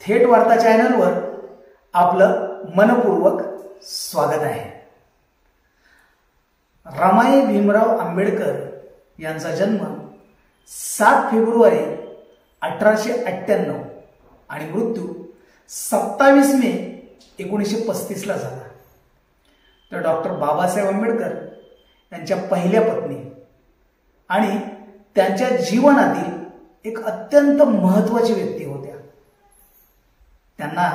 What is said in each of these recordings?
थेट वार्ता चॅनलवर आपलं मनपूर्वक स्वागत आहे। रमाई भीमराव आंबेडकर यांचा जन्म 7 फेब्रुवारी 1898 आणि मृत्यू 27 मे 1935 ला झाला। तर डॉक्टर बाबासाहेब आंबेडकर यांच्या पहिल्या पत्नी आणि त्यांच्या जीवनातील एक अत्यंत महत्त्वाची व्यक्ती होत्या। त्यांना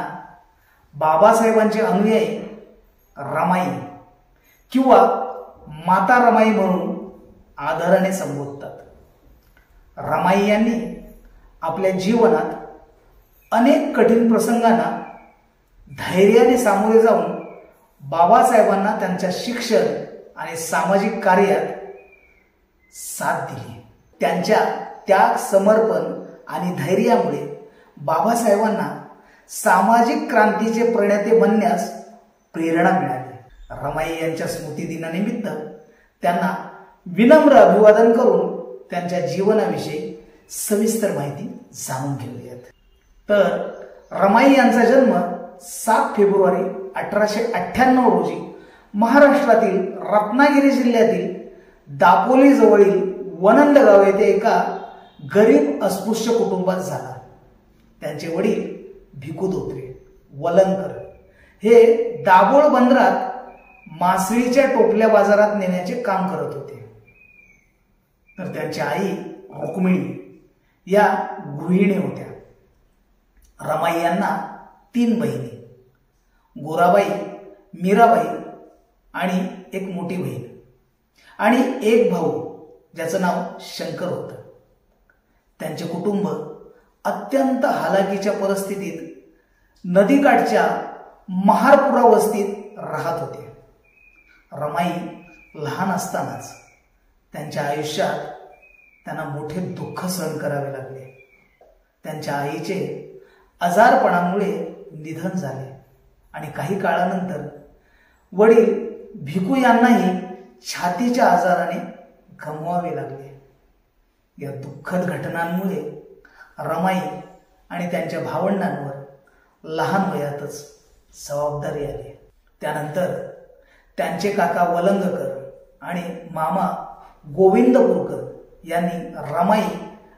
बाबासाहेबांचे अनुयायी रमाई किंवा माता रमाई म्हणून आदराने संबोधतात। रमाई यांनी आपल्या जीवनात अनेक कठीण प्रसंगांना धैर्याने सामोरे जाऊन बाबासाहेबांना त्यांच्या शिक्षण आणि सामाजिक कार्यात साथ दिली। त्यांच्या त्याग, समर्पण आणि धैर्यामुळे बाबासाहेबांना सामाजिक क्रांतीचे प्रणेते बनण्यास प्रेरणा मिळाली। रमाई यांच्या स्मृतिदिनानिमित्त त्यांना विनम्र अभिवादन करून त्यांच्या जीवनाविषयी सविस्तर माहिती जाणून घेऊयात। तर रमाई यांचा जन्म 7 फेब्रुवारी 1898 रोजी महाराष्ट्रातील रत्नागिरी जिल्ह्यातील दापोली जवळील वनंद गाव येथे एका गरीब अस्पृश्य कुटुंबात झाला। त्यांचे वडील भिकू धोत्रे वलंकर हे दाभोळ बंदरात मासळीच्या टोपल्या बाजारात नेण्याचे काम करत होते। तर त्यांच्या आई रुक्मिणी या गृहिणी होत्या। रमाई यांना 3 बहिणी, गोराबाई, मीराबाई आणि एक मोठी बहीण आणि एक भाऊ ज्याचं नाव शंकर होतं। त्यांचे कुटुंब अत्यंत हालाकीच्या परिस्थितीत नदीकाठच्या महारपुरा वस्तीत राहत होते। रमाई लहान असतानाच त्यांच्या आयुष्यात त्यांना मोठे दुःख सहन करावे लागले। त्यांच्या आईचे आजारपणामुळे निधन झाले आणि काही काळानंतर वडील भिकू यांनाही छातीच्या आजाराने गमवावे लागले। या दुःखद घटनांमुळे रमाई आणि त्यांच्या भावंडांवर लहान वयातच जबाबदारी आली। त्यानंतर त्यांचे काका वलंगकर आणि मामा गोविंदपूरकर यांनी रमाई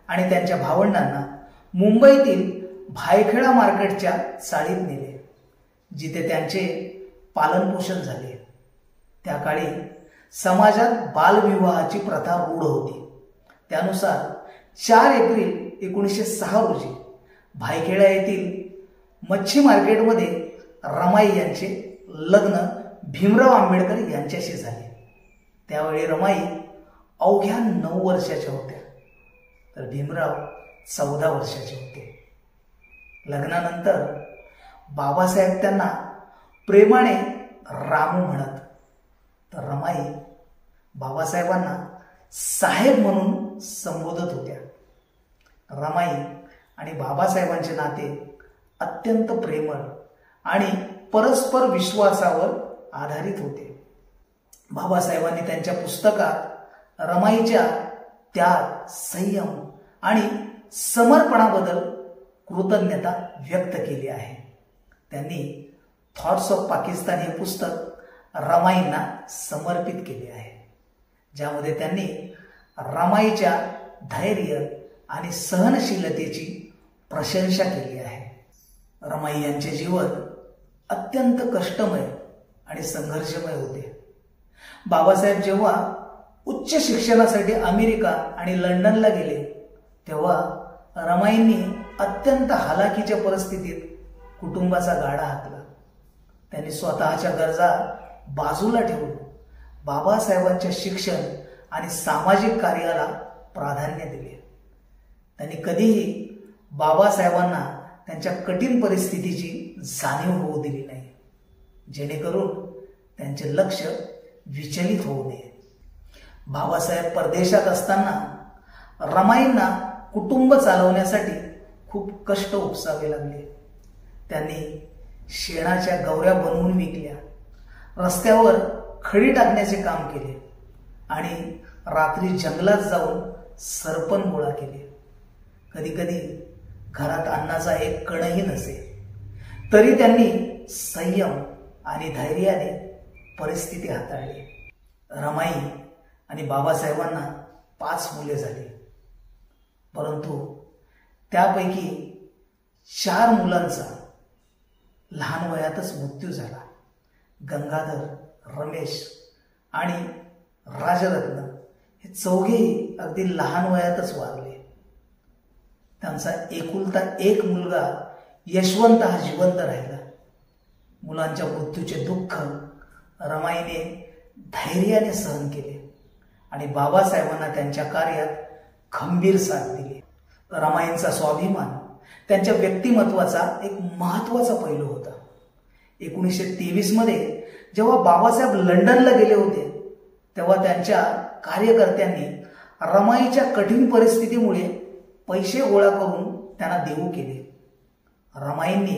आणि त्यांच्या भावंडांना मुंबईतील भायखळा मार्केटच्या चाळीत नेले, जिथे त्यांचे पालनपोषण झाले। त्या काळी समाजात बालविवाहाची प्रथा रूढ होती। त्यानुसार 4 एप्रिल 1906 रोजी भायखळा येथील मच्छी मार्केटमध्ये रमाई यांचे लग्न भीमराव आंबेडकर यांच्याशी झाले। त्यावेळी रमाई अवघ्या 9 वर्षाच्या होत्या, तर भीमराव 14 वर्षाचे होते। लग्नानंतर बाबासाहेब त्यांना प्रेमाने रामू म्हणत, तर रमाई बाबासाहेबांना साहेब म्हणून संबोधत होत्या। रमाई आणि बाबासाहेबांचे नाते अत्यंत प्रेमळ आणि परस्पर विश्वासावर आधारित होते। बाबासाहेबांनी त्यांच्या पुस्तकात रमाईच्या त्याग, संयम आणि समर्पणाबद्दल कृतज्ञता व्यक्त केली आहे। त्यांनी थॉट्स ऑफ पाकिस्तान हे पुस्तक रमाईंना समर्पित केले आहे, ज्यामध्ये त्यांनी रमाईच्या धैर्य आणि सहनशीलतेची प्रशंसा केली आहे। रमाई यांचे जीवन अत्यंत कष्टमय आणि संघर्षमय होते। बाबासाहेब जेव्हा उच्च शिक्षणासाठी अमेरिका आणि लंडनला गेले, तेव्हा रमाईंनी अत्यंत हालाकीच्या परिस्थितीत कुटुंबाचा गाडा हाकला। त्यांनी स्वतःच्या गरजा बाजूला ठेवून बाबासाहेबांच्या शिक्षण आणि सामाजिक कार्याला प्राधान्य दिले। त्यांनी कधीही बाबासाहेबांना त्यांच्या कठीण परिस्थितीची जाणीव होऊ दिली नाही, जेणेकरून त्यांचे लक्ष विचलित होऊ नये। बाबासाहेब परदेशात असताना रमाईंना कुटुंब चालवण्यासाठी खूप कष्ट उपसावे लागले। त्यांनी शेणाच्या गवऱ्या बनवून विकल्या, रस्त्यावर खडी टाकण्याचे काम केले आणि रात्री जंगलात जाऊन सरपण गोळा केले। कधी कधी घरात अन्नाचा एक कणही नसे, तरी त्यांनी संयम आणि धैर्याने परिस्थिती हाताळली. रमाई आणि बाबासाहेबांना 5 मुले झाली, परंतु त्यापैकी 4 मुलांचा लहान वयातच मृत्यू झाला. गंगाधर, रमेश आणि राजरत्न हे चौघेही अगदी लहान वयातच वारले. त्यांचा एकुलता एक मुलगा यशवंत हा जिवंत राहिला. मुलांच्या मृत्यूचे दुःख रमाईने धैर्याने सहन केले आणि बाबासाहेबांना त्यांच्या कार्यात खंबीर साथ दिली. रमाईंचा स्वाभिमान त्यांच्या व्यक्तिमत्वाचा एक महत्त्वाचा पैलू होता. 1923 मध्ये जेव्हा बाबासाहेब लंडनला गेले होते, तेव्हा त्यांच्या कार्यकर्त्यांनी रमाईच्या कठीण परिस्थितीमुळे पैसे गोळा करून त्यांना देऊ केले. रमाईंनी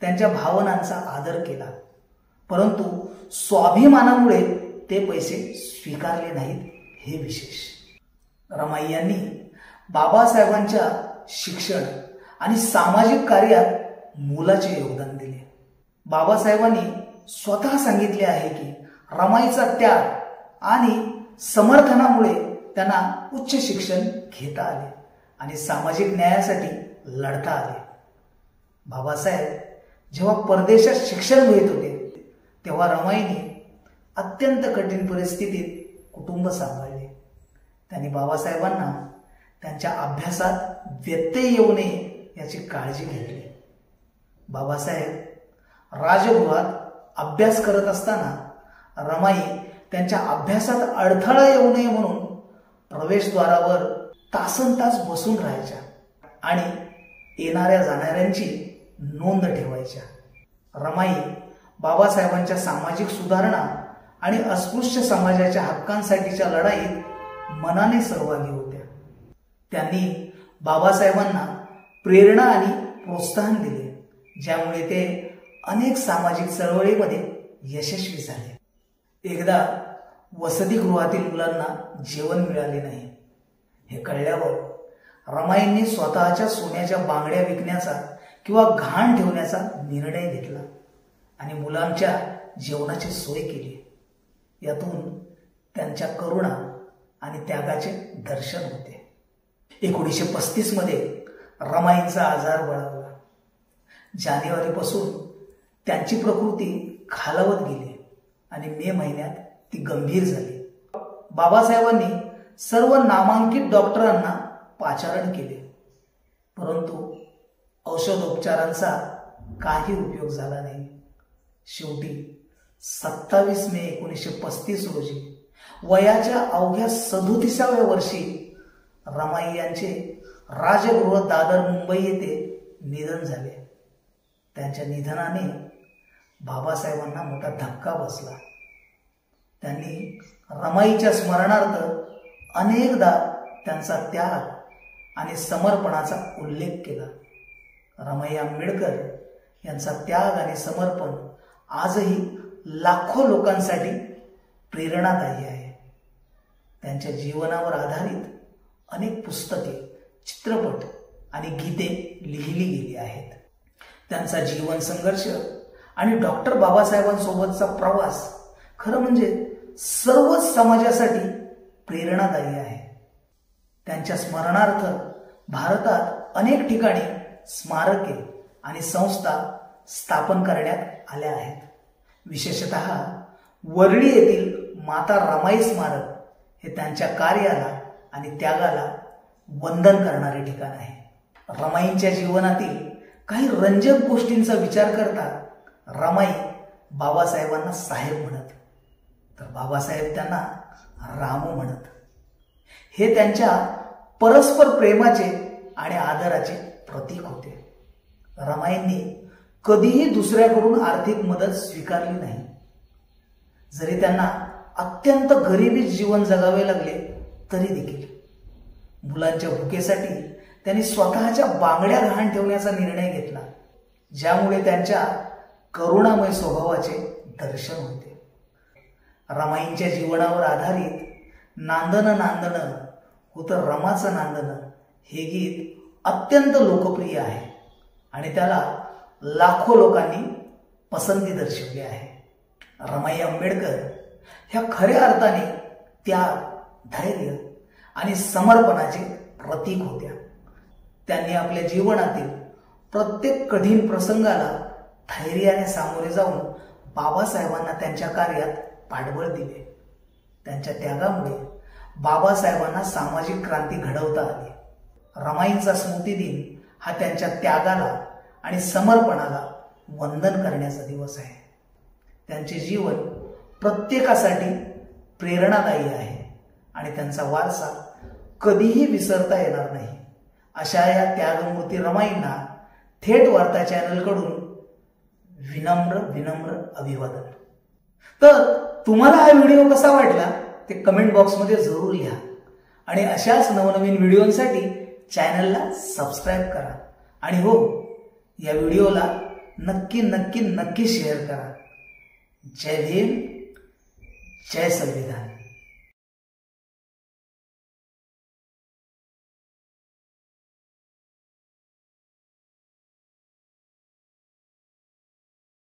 त्यांच्या भावनांचा आदर केला, परंतु स्वाभिमानामुळे ते पैसे स्वीकारले नाहीत, हे विशेष. रमाई यांनी बाबासाहेबांच्या शिक्षण आणि सामाजिक कार्यात मोलाचे योगदान दिले. बाबासाहेबांनी स्वतः सांगितले आहे की रमाईचा त्याग आणि समर्थनामुळे त्यांना उच्च शिक्षण घेता आले आणि सामाजिक न्यायासाठी लढता आले. बाबासाहेब जेव्हा परदेशात शिक्षण घेत होते, तेव्हा रमाईने अत्यंत कठीण परिस्थितीत कुटुंब सांभाळले. त्यांनी बाबासाहेबांना त्यांच्या अभ्यासात व्यत्यय येऊ नये याची काळजी घेतली. बाबासाहेब राजगृहात अभ्यास करत असताना रमाई त्यांच्या अभ्यासात अडथळा येऊ नये म्हणून प्रवेशद्वारावर तासनतास बसून राहायच्या आणि येणाऱ्या जाणाऱ्यांची नोंद ठेवायच्या. रमाई बाबासाहेबांच्या सामाजिक सुधारणा आणि अस्पृश्य समाजाच्या हक्कांसाठीच्या लढाईत मनाने सहभागी होत्या. त्यांनी बाबासाहेबांना प्रेरणा आणि प्रोत्साहन दिले, ज्यामुळे ते अनेक सामाजिक चळवळीमध्ये यशस्वी झाले. एकदा वसतिगृहातील मुलांना जेवण मिळाले नाही हे कळल्यावर रमाईंनी स्वतःच्या सोन्याच्या बांगड्या विकण्याचा किंवा घाण ठेवण्याचा निर्णय घेतला आणि मुलांच्या जेवणाची सोय केली. यातून त्यांच्या करुणा आणि त्यागाचे दर्शन होते. 1935 मध्ये रमाईंचा आजार बळावला. जानेवारीपासून त्यांची प्रकृती खालावत गेली आणि मे महिन्यात ती गंभीर झाली. बाबासाहेबांनी सर्व नामांकित डॉक्टरांना पाचारण केले, परंतु औषधोपचारांचा काही उपयोग झाला नाही. शेवटी 27 मे 1935 रोजी वयाच्या अवघ्या 37व्या वर्षी रमाई यांचे राजगृह दादर मुंबई येथे निधन झाले. त्यांच्या निधनाने बाबासाहेबांना मोठा धक्का बसला. त्यांनी रमाईच्या स्मरणार्थ अनेकदा त्यांचा त्याग आणि समर्पणाचा उल्लेख केला. रमाई आंबेडकर यांचा त्याग आणि समर्पण आजही लाखो लोकांसाठी प्रेरणादायी आहे. त्यांच्या जीवनावर आधारित अनेक पुस्तके, चित्रपट आणि गीते लिहिली गेली आहेत. त्यांचा जीवन संघर्ष आणि डॉक्टर बाबासाहेबांसोबतचा प्रवास खरं म्हणजे सर्वच समाजासाठी प्रेरणादायी आहे. त्यांच्या स्मरणार्थ भारतात अनेक ठिकाणी स्मारके आणि संस्था स्थापन करण्यात आल्या आहेत. विशेषतः वरळी येथील माता रमाई स्मारक हे त्यांच्या कार्याला आणि त्यागाला वंदन करणारे ठिकाण आहे. रमाईंच्या जीवनातील काही रंजक गोष्टींचा विचार करता रमाई बाबासाहेबांना साहेब म्हणत, तर बाबासाहेब त्यांना रामू म्हणत. हे त्यांच्या परस्पर प्रेमाचे आणि आदराचे प्रतीक होते. रमाईंनी कधीही दुसऱ्याकडून आर्थिक मदत स्वीकारली नाही. जरी त्यांना अत्यंत गरिबीत जीवन जगावे लागले तरी देखील मुलांच्या भुकेसाठी त्यांनी स्वतःच्या बांगड्या गहाण ठेवण्याचा निर्णय घेतला, ज्यामुळे त्यांच्या करुणामय स्वभावाचे दर्शन होते. रमाईंच्या जीवनावर आधारित नांदन नांदन होतं रमाचं नांदन हे गीत अत्यंत लोकप्रिय आहे आणि त्याला लाखो लोकांनी पसंती दर्शवली आहे. रमाई आंबेडकर ह्या खऱ्या अर्थाने त्याग, धैर्य आणि समर्पणाचे प्रतीक होत्या. त्यांनी आपल्या जीवनातील प्रत्येक कठीण प्रसंगाला धैर्याने सामोरे जाऊन बाबासाहेबांना त्यांच्या कार्यात पाठबळ दिले. त्यांच्या त्यागामुळे बाबासाहेबांना सामाजिक क्रांती घडवता आली. रमाईंचा स्मृती दिन हा त्यांच्या त्यागाला आणि समर्पणाला वंदन करण्याचा दिवस आहे. त्यांचे जीवन प्रत्येकासाठी प्रेरणादायी आहे आणि त्यांचा वारसा कधीही विसरता येणार नाही. अशा या त्यागमूर्ती रमाईंना थेट वार्ता चॅनलकडून विनम्र अभिवादन. तर तुम्हाला हा व्हिडिओ कसा वाटला ते कमेंट बॉक्समध्ये जरूर लिहा आणि अशाच नवनवीन व्हिडिओसाठी चॅनलला सबस्क्राईब करा आणि हो, या व्हिडिओला नक्की शेअर करा. जय भीम, जय संविधान.